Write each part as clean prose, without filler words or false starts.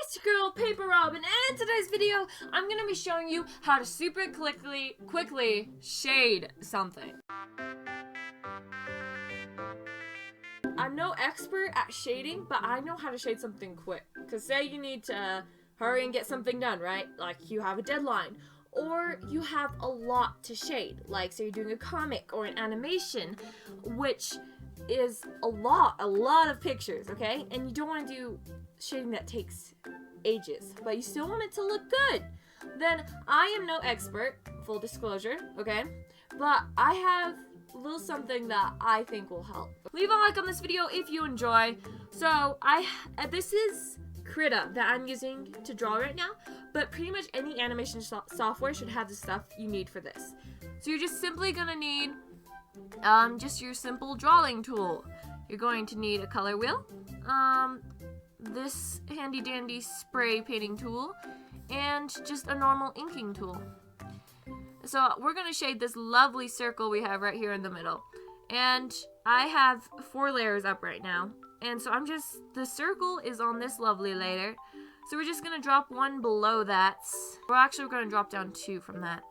it's your girl Paper Robin, and in today's video, I'm gonna be showing you how to super quickly shade something. I'm no expert at shading, but I know how to shade something quick. Cause say you need to hurry and get something done, right? Like you have a deadline, or you have a lot to shade. Like say you're doing a comic or an animation, which is a lot of pictures, okay? And you don't want to do shading that takes ages, but you still want it to look good. Then I am no expert, full disclosure, okay? But I have a little something that I think will help. Leave a like on this video if you enjoy. So this is Krita that I'm using to draw right now, but pretty much any animation software should have the stuff you need for this. So you're just simply gonna need just your simple drawing tool. You're going to need a color wheel, this handy dandy spray painting tool, and just a normal inking tool. So we're going to shade this lovely circle we have right here in the middle. And I have 4 layers up right now. And so the circle is on this lovely layer. So we're just going to drop 1 below that. We're going to drop down 2 from that.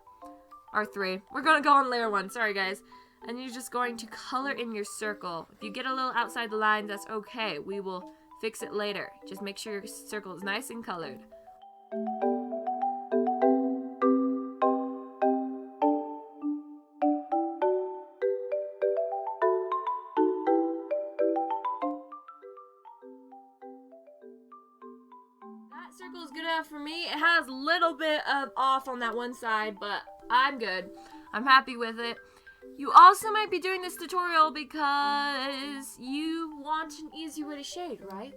Or 3. We're going to go on layer 1. Sorry, guys. And you're just going to color in your circle. If you get a little outside the line, that's okay. We will fix it later. Just make sure your circle is nice and colored. That circle is good enough for me. It has a little bit of off on that one side, but I'm good. I'm happy with it. You also might be doing this tutorial because you want an easy way to shade, right?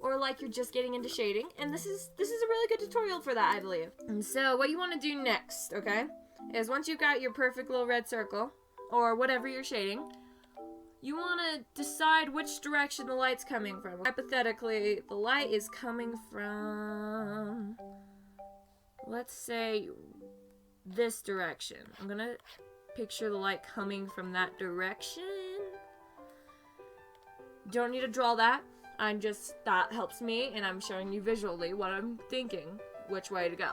Or like you're just getting into shading, and this is a really good tutorial for that, I believe. And so what you want to do next, okay, is once you've got your perfect little red circle, or whatever you're shading, you want to decide which direction the light's coming from. Hypothetically, the light is coming from, let's say, this direction. I'm gonna picture the light coming from that direction. Don't need to draw that. That helps me, and I'm showing you visually what I'm thinking, which way to go.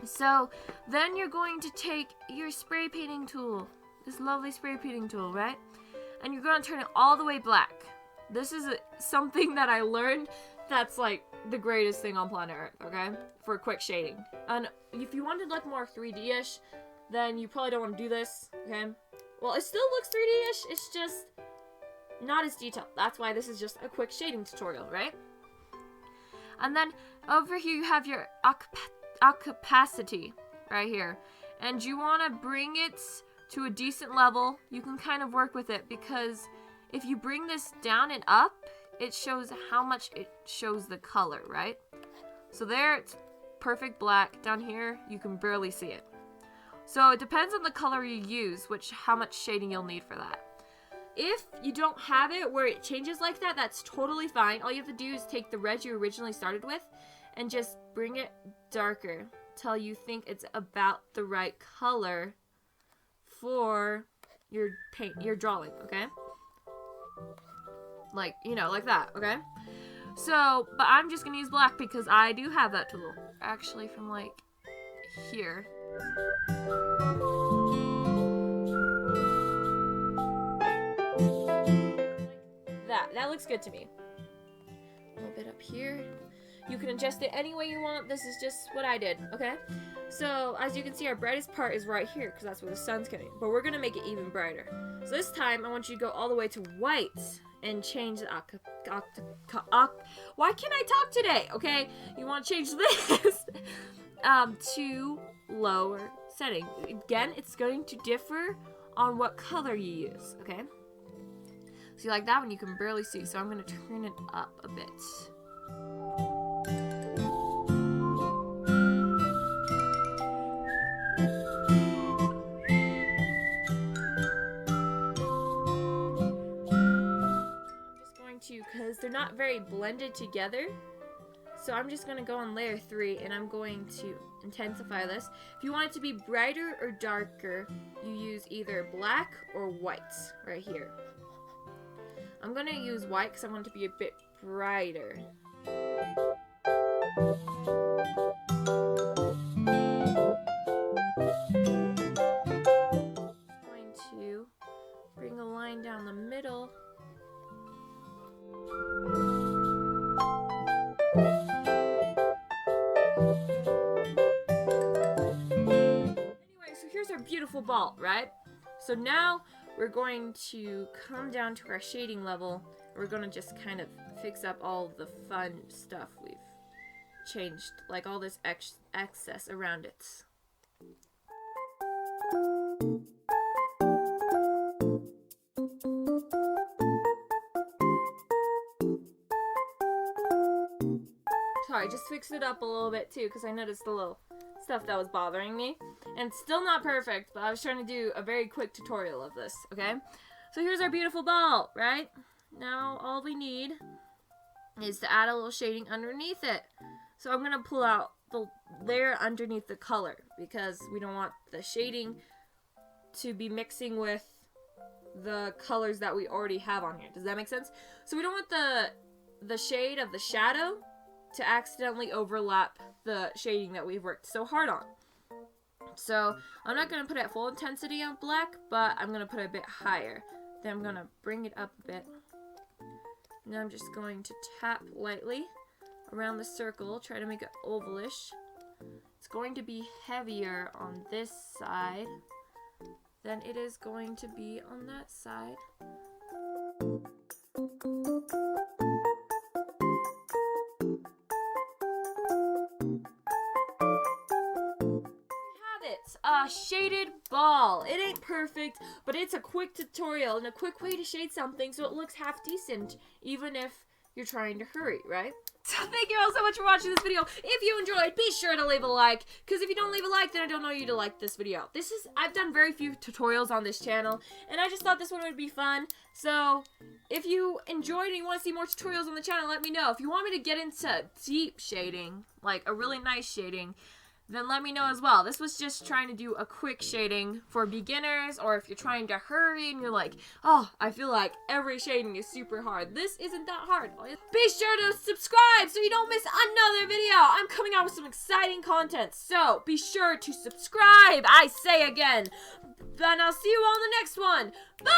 So then you're going to take your spray painting tool, this lovely spray painting tool, right? And you're going to turn it all the way black. This is something that I learned that's like the greatest thing on planet Earth, okay? For quick shading. And if you wanted like more 3D-ish, then you probably don't want to do this, okay? Well, it still looks 3D-ish, it's just not as detailed. That's why this is just a quick shading tutorial, right? And then over here you have your opacity right here. And you want to bring it to a decent level. You can kind of work with it because if you bring this down and up, it shows how much it shows the color, right? So there it's perfect black. Down here you can barely see it. So it depends on the color you use, how much shading you'll need for that. If you don't have it where it changes like that, that's totally fine. All you have to do is take the red you originally started with and just bring it darker till you think it's about the right color for your drawing, okay? Like, like that, okay? So, but I'm just gonna use black because I do have that tool. Actually, from like here. That looks good to me. A little bit up here. You can adjust it any way you want. This is just what I did, okay? So, as you can see, our brightest part is right here because that's where the sun's coming. But we're going to make it even brighter. So this time, I want you to go all the way to white and change the why can't I talk today, okay? You want to change this to lower setting. Again, it's going to differ on what color you use, okay? So you like that one, you can barely see, so I'm going to turn it up a bit. I'm just going to, because they're not very blended together, so I'm just going to go on layer 3, and I'm going to intensify this. If you want it to be brighter or darker, you use either black or white right here. I'm going to use white because I want it to be a bit brighter. beautiful ball, right? So now we're going to come down to our shading level. We're going to just kind of fix up all the fun stuff we've changed, like all this excess around it. Sorry, just fixed it up a little bit too, because I noticed the little stuff that was bothering me. And it's still not perfect, but I was trying to do a very quick tutorial of this, okay? So here's our beautiful ball, right? Now all we need is to add a little shading underneath it. So I'm going to pull out the layer underneath the color, because we don't want the shading to be mixing with the colors that we already have on here. Does that make sense? So we don't want the shade of the shadow to accidentally overlap the shading that we've worked so hard on. So I'm not going to put it at full intensity on black, but I'm going to put it a bit higher. Then I'm going to bring it up a bit. Now I'm just going to tap lightly around the circle, try to make it ovalish. It's going to be heavier on this side than it is going to be on that side. A shaded ball. It ain't perfect, but it's a quick tutorial and a quick way to shade something so it looks half decent, even if you're trying to hurry, right? So thank you all so much for watching this video. If you enjoyed, be sure to leave a like, because if you don't leave a like, then I don't know you to like this video. I've done very few tutorials on this channel, and I just thought this one would be fun. So if you enjoyed and you want to see more tutorials on the channel, let me know. If you want me to get into deep shading, like a really nice shading, then let me know as well. This was just trying to do a quick shading for beginners, or if you're trying to hurry and you're like, oh, I feel like every shading is super hard. This isn't that hard. Be sure to subscribe so you don't miss another video. I'm coming out with some exciting content, so be sure to subscribe, I say again. And I'll see you all in the next one. Bye!